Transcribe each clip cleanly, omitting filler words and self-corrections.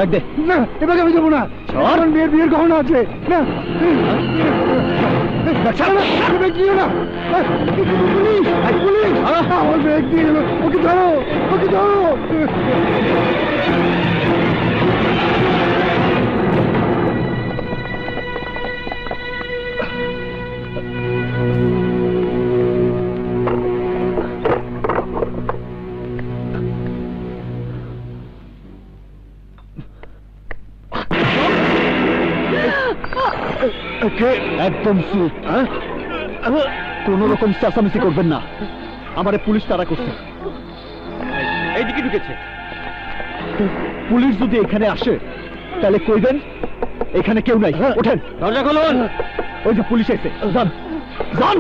Bag দে। না, এবার আমি দেবো না। আমার বিয়ের গহনা আছে। না, ব্যাগ দিও না। পুলিশ, পুলিশ, আমার ব্যাগ দিয়ে গেল। ওকে ধরো, ওকে ধরো। একদম চুপ। কোন রকম চেঁচামেচি করবেন না, আমারে পুলিশ তাড়া করছে। এইদিকে ঢুকেছে। পুলিশ যদি এখানে আসে তাহলে কইবেন এখানে কেউ নাই। ওঠেন, দরজা খুলুন। ওই যে পুলিশ এসে। যান যান।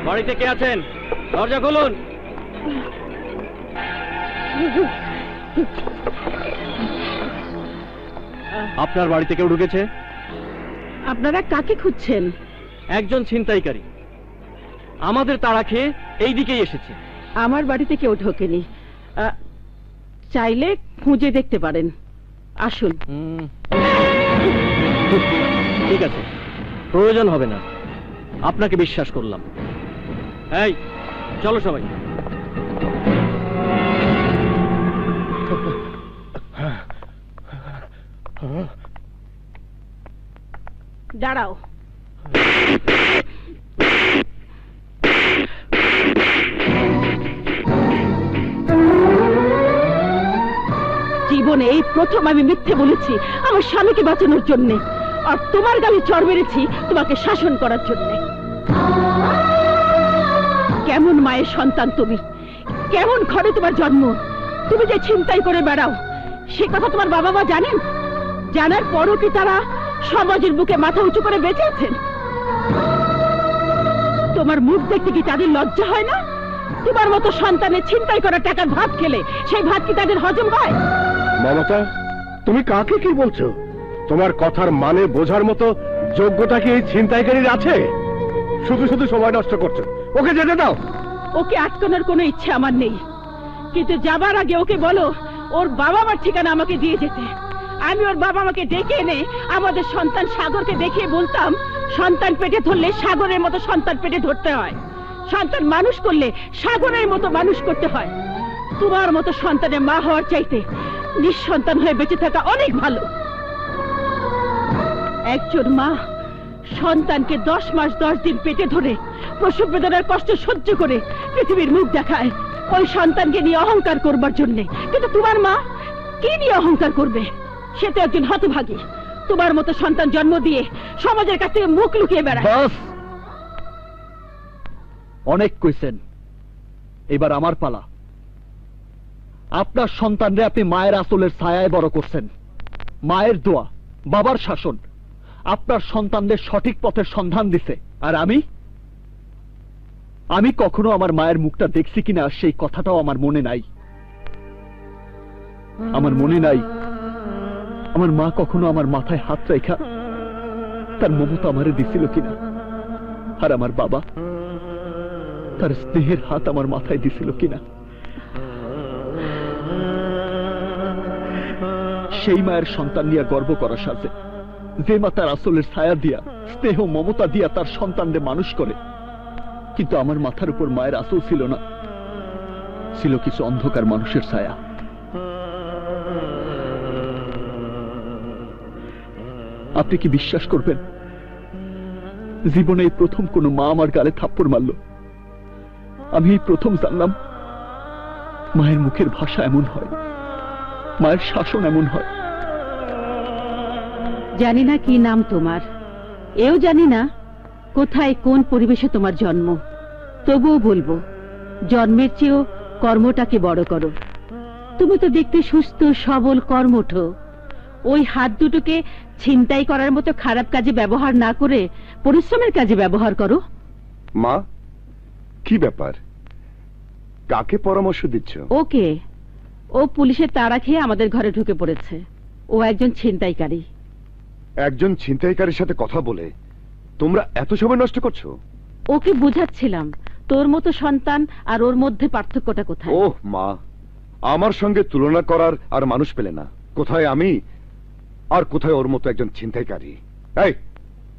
বাড়িতে কে আছেন? দরজা খুলুন। আপনার বাড়িতে কেউ ঢুকেছে? আপনারা কাকে খুঁজছেন? একজন ছিনতাইকারী আমাদের তাড়া খেয়ে এই দিকেই এসেছে। আমার বাড়িতে কেউ ঢোকেনি। চাইলে খুঁজে দেখতে পারেন। আসুন। ঠিক আছে, প্রয়োজন হবে না, আপনাকে বিশ্বাস করলাম। এই চলো সবাই। দাঁড়াও। জীবনে এই প্রথম আমি মিথ্যে বলেছি আমার স্বামীকে বাঁচানোর জন্য, আর তোমার গালে চড় মেরেছি তোমাকে শাসন করার জন্য। কেমন মায়ের সন্তান তুমি, কেমন ঘরে তোমার জন্ম, তুমি যে ছিনতাই করে বেড়াও সে কথা তোমার বাবা মা জানেন? জানার পরও কি তারা সমাজের বুকে মাথা উঁচু করে বেঁচে আছেন? তোমার মুখ দেখতে কি তাদের লজ্জা হয় না? তোমার মতো সন্তানের ছিনতাই করা টাকার ভাত খেলে সেই ভাত কি তাদের হজম হয়? মমতা, তুমি কাকে কি বলছো? তোমার কথার মানে বোঝার মতো যোগ্যতা কি এই ছিনতাইকারীর আছে? শুধু শুধু সময় নষ্ট করছো। ওকে যেতে দাও। ওকে আটকানোর কোনো ইচ্ছে আমার নেই, কিন্তু যাবার আগে ওকে বলো ওর বাবা মার ঠিকানা আমাকে দিয়ে যেতে। আমি ওর বাবা মাকে ডেকে এনে আমাদের সন্তান সাগরকে দেখিয়ে বলতাম, সন্তান পেটে ধরলে সাগরের মতো সন্তান পেটে ধরতে হয়, সন্তান মানুষ করলে সাগরের মতো মানুষ করতে হয়। তোমার মতো সন্তানের মা হওয়ার চাইতে নিঃসন্তান হয়ে বেঁচে থাকা অনেক ভালো। একজন মা সন্তানকে 10 মাস 10 দিন পেটে ধরে প্রসব বেদনার কষ্ট সহ্য করে পৃথিবীর মুখ দেখায় ওই সন্তানকে নিয়ে অহংকার করবার জন্য। কিন্তু তোমার মা কি নিয়ে অহংকার করবে? সে তো একজন হতভাগী। তোমার মতো সন্তান জন্ম দিয়ে সমাজের কাছ থেকে মুখ লুকিয়ে বেড়ায়। অনেক কইছেন, এবার আমার পালা। আপনার সন্তানরে আপনি মায়ের আঁচলের ছায়ায় বড় করছেন। মায়ের দোয়া, বাবার শাসন আপনার সন্তানদের সঠিক পথের সন্ধান দিছে। আর আমি কখনো আমার মায়ের মুখটা দেখছি কিনা সেই কথাটাও আমার মনে নাই। আমার মনে নাই আমার মা কখনো আমার মাথায় হাত রেখা তার মমতা আমারে দিছিল কিনা, আর আমার বাবা তার স্নেহের হাত আমার মাথায় দিছিল কিনা। সেই মায়ের সন্তান নিয়ে গর্ব করা সাজে, যে মা তার আসলের ছায়া দিয়া স্নেহ মমতা দিয়া তার সন্তানদের মানুষ করে। কিন্তু আমার মাথার উপর মায়ের আসল ছিল না, ছিল কিছু অন্ধকার মানুষের ছায়া। আপনি কি বিশ্বাস করবেন, জীবনে এই প্রথম কোন মা আমার গালে থাপ্পড় মারল। আমি এই প্রথম জানলাম মায়ের মুখের ভাষা এমন হয়, মায়ের শাসন এমন হয়। জানি না কি নাম তোমার, এও জানি না কোথায় কোন পরিবেশে তোমার জন্ম, তবুও বলবো জন্মের চেয়েও কর্মটাকে বড় করো। তুমি তো দেখতে সুস্থ সবল কর্মঠ। ওই হাত দুটোকে ছিনতাই করার মতো খারাপ কাজে ব্যবহার না করে পরিশ্রমের কাজে ব্যবহার করো। মা, কি ব্যাপার? কাকে পরামর্শ দিচ্ছ? ওকে, ও পুলিশের তাড়া খেয়ে আমাদের ঘরে ঢুকে পড়েছে। ও একজন ছিনতাইকারী। একজন ছিনতাইকারীর সাথে কথা বলে তোমরা এত সময় নষ্ট করছো? ওকে বুঝাচ্ছিলাম তোর মতো সন্তান আর ওর মধ্যে পার্থক্যটা কোথায়? ওহ মা, আমার সঙ্গে তুলনা করার আর মানুষ পেলে না। কোথায় আমি আর কোথায় ওর মতো একজন ছিনতাইকারী। এই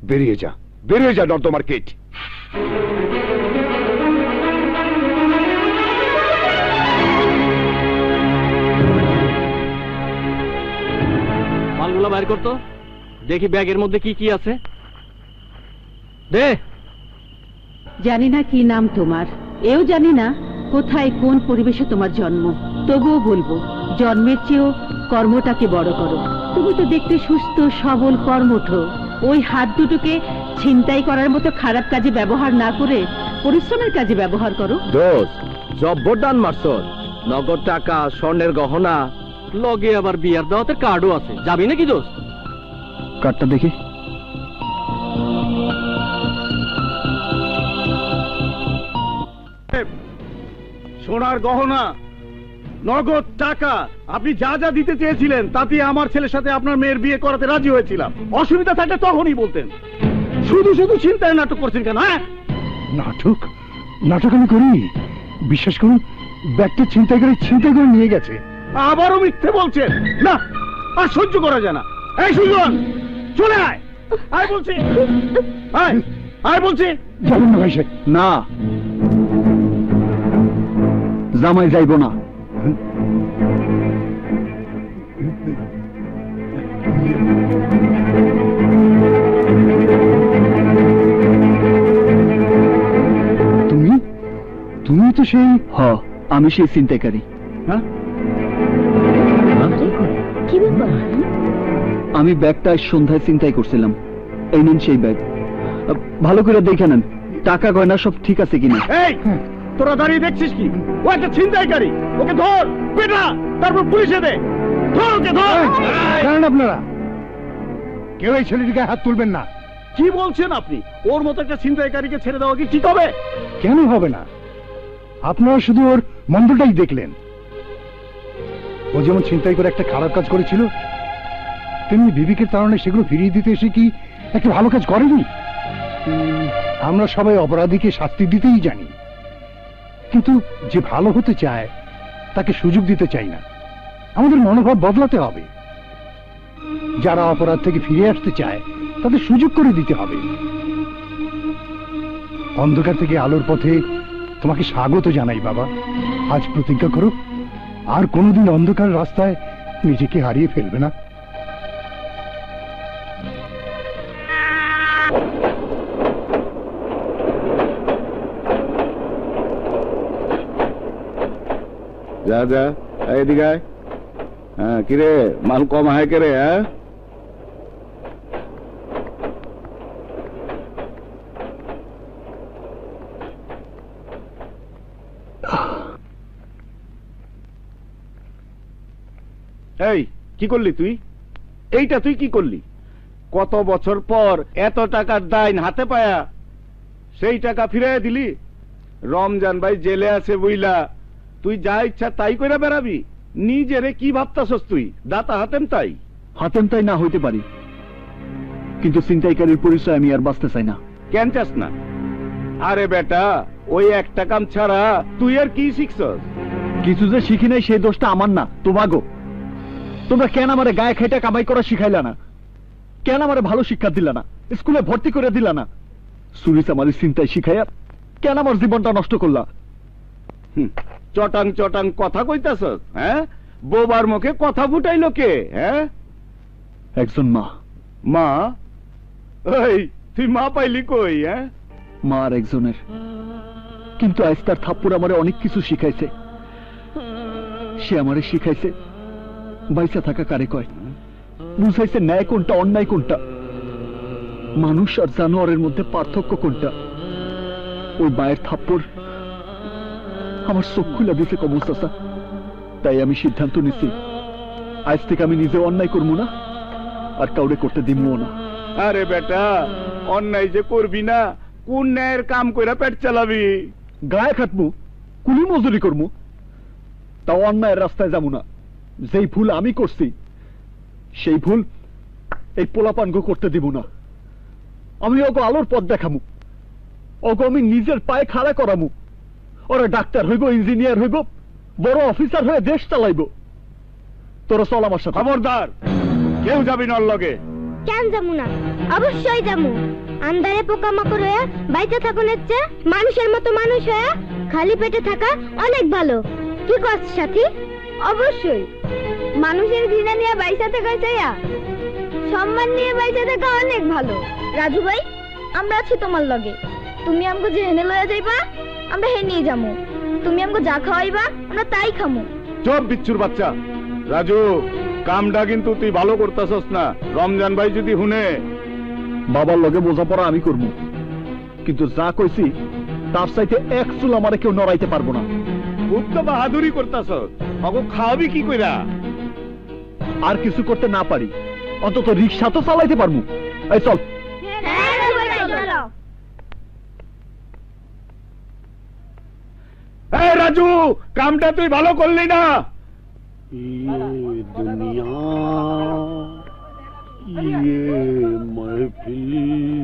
বেরিয়ে যা, বেরিয়ে যা নর্দমার কীট। মালগুলা বাইর করতো, দেখি ব্যাগের মধ্যে কি কি আছে। দে। জানি না কি নাম তোমার, এও জানি না কোথায় কোন পরিবেশে তোমার জন্ম, তবুও বলবো জন্মের চেয়েও কর্মটাকে বড় করো। তুমি তো দেখতে সুস্থ সবল কর্মঠ, ওই হাত দুটোকে ছিনতাই করার মতো খারাপ কাজে ব্যবহার না করে পরিশ্রমের কাজে ব্যবহার করো। দোস্ত, জব্বরদান মারছ, নগদ টাকা, স্বর্ণের গহনা, লগে আবার বিয়ার দাওয়াতের কার্ডও আছে। যাবি নাকি দোস্ত? কার্ডটা দেখি। সোনার গহনা, নগদ টাকা, আপনি যা যা দিতে চেয়েছিলেন তাতে আমার ছেলের সাথে আপনার মেয়ের বিয়ে করাতে রাজি হয়েছিলাম। অসুবিধা থাকলে তখনই বলতেন। শুধু শুধু চিন্তায় নাটক করছেন কেন? হ্যাঁ, নাটক নাটক আমি করিনি, বিশ্বাস করুন। ব্যাগটা ছিনতাই করে নিয়ে গেছে। আবারও মিথ্যে বলছেন। না, আর সহ্য করা যায় না। এই সুজন, চলে আয়, আয় বলছি, আয়, আয় বলছি। যাবেন না ভাই সাহেব। না, জামাই যাইব না। তুমি তো সেই। আমি সেই ছিনতাইকারী। হ্যাঁ, কি ব্যাপার? আমি ব্যাগটা সন্ধ্যায় ছিনতাই করছিলাম। এই নিন সেই ব্যাগ, ভালো করে দেখে নেন টাকা গয়না সব ঠিক আছে কিনা। এই তোরা দাঁড়িয়ে দেখছিস কি? ও একটা ছিনতাইকারী, ওকে ধর, পেটা, তারপর পুলিশে দে। ধর ওকে, ধর। জানেন আপনারা, কেউ এই ছেলেটিকে হাত তুলবেন না। কি বলছেন আপনি? ওর মতো একটা ছিনতাইকারীকে ছেড়ে দেওয়া কি ঠিক হবে? কেন হবে না? আপনারা শুধু ওর মন্দটাই দেখলেন। ও যেমন ছিনতাই করে একটা খারাপ কাজ করেছিল, তেমনি বিবেকের তাড়নায় সেগুলো ফিরিয়ে দিতে এসে কি একটা ভালো কাজ করেনি? আমরা সবাই অপরাধীকে শাস্তি দিতেই জানি, কিন্তু যে ভালো হতে চায় তাকে সুযোগ দিতে চাই না। আমাদের মনোভাব বদলাতে হবে। যারা অপরাধ থেকে ফিরে আসতে চায় তাদের সুযোগ করে দিতে হবে। অন্ধকার থেকে আলোর পথে তোমাকে স্বাগত জানাই বাবা। আজ প্রতিজ্ঞা করো, আর কোনোদিন অন্ধকার রাস্তায় নিজেকে হারিয়ে ফেলবে না। যা যা, এদিকে আয়। হ্যাঁ, কিরে, মাল কম আয় কে রে? হ্যাঁ, এই কি করলি তুই? এইটা তুই কি করলি? কত বছর পর এত টাকার দাইন হাতে পায়া সেই টাকা ফিরাইয়া দিলি। রমজান ভাই জেলে আছে বুইলা তুই যা ইচ্ছা তাই কইরা বেড়াবি? নিজেরে কি ভাবতাছস তুই? দাতা হাতেম তাই। হাতেম তাই না হইতে পারি, কিন্তু ছিনতাইকারীর পরিচয় আমি আর বাঁচতে চাই না। কেন চাস না? আরে বেটা, ওই একটা কাম ছাড়া তুই আর কি শিখছস? কিছু যে শিখি নাই সেই দোষটা আমার না, তোমাগো। তোমরা কেন আমারে গায়ে খাইটা কামাই করা শিখাইলা না? কেন আমারে ভালো শিক্ষা দিলা না? স্কুলে ভর্তি করে দিলা না? সুরিস আমার চিন্তায় শিখাইয়া কেন আমার জীবনটা নষ্ট করলা? চটাং চটাং কথা কইতাছস? হ্যাঁ, বোবার মুখে কথা ফুটাইলো কে? হ্যাঁ, একজন মা। মা? এই তুই মা পাইলি কই? হ্যাঁ, মা আর একজনের, কিন্তু আজ তার থাপ্পড় আমারে অনেক কিছু শিখাইছে। সে আমারে শিখাইছে বাইসা থাকা কারে কয়, বুঝাইছে ন্যায় কোনটা অন্যায় কোনটা, মানুষ আর জানোয়ারের মধ্যে পার্থক্য কোনটা। ওই মায়ের থাপ্পড় আমার চোখ খুলে দিছে কমল চাচা। তাই আমি সিদ্ধান্ত নিছি, আজ থেকে আমি নিজে অন্যায় করবো না, আর কাউরে করতে দিমও না। আরে বেটা, অন্যায় যে করবি না, কোন ন্যায়ের কাম কইরা পেট চালাবি? গায়ে খাটবো, কুলি মজুরি করবো, তাও অন্যায়ের রাস্তায় যাবো না। যেই ভুল আমি করছি সেই ভুল এই পোলাপানগো করতে দিব না। আমি ওকে আলোর পথ দেখাবো, ওকে আমি নিজের পায়ে খাড়া করামু। ওরা ডাক্তার হইব, ইঞ্জিনিয়ার হইব, বড় অফিসার হয়ে দেশ চালাইব। তোরা চল আমার সাথে। খবরদার, কেউ যাবি না ওর লগে। কেন যাবো না? অবশ্যই যাবো। আন্ধারে পোকামাকড় হয়ে বাইচে থাকুনের চেয়ে মানুষের মতো মানুষ হয়ে খালি পেটে থাকা অনেক ভালো। কি করছ সাথী? অবশ্যই। মানুষের ঘৃণা নিয়ে বাইচে থাকা চাইয়া সম্মান নিয়ে বাইচে থাকা অনেক ভালো। রাজু ভাই, আমরা আছি তোমার লগে। তুমি আমগো যে হেনে লয়া যাইবা, আমরা হে নিয়ে যাবো। তুমি আমগো যা খাওয়াইবা, আমরা তাই খামু। চুপ বিচ্ছুর বাচ্চা। রাজু, কামটা কিন্তু তুই ভালো করতেছস না। রমজান ভাই যদি শুনে। বাবার লগে বোঝাপড়া আমি করবো, কিন্তু যা কইছি তার চাইতে এক চুল আমারে কেউ নড়াইতে পারবো না। খুব তো বাহাদুরি করতেছস। ওকে খাওয়াবি কি কইরা? আর কিছু করতে না পারি, অন্তত রিক্সা তো চালাইতে পারবো। এই চল। হ্যাঁ রাজু ভাই, চলো। এই রাজু, কামটা তুই ভালো করলি না। दुनिया ये महफिल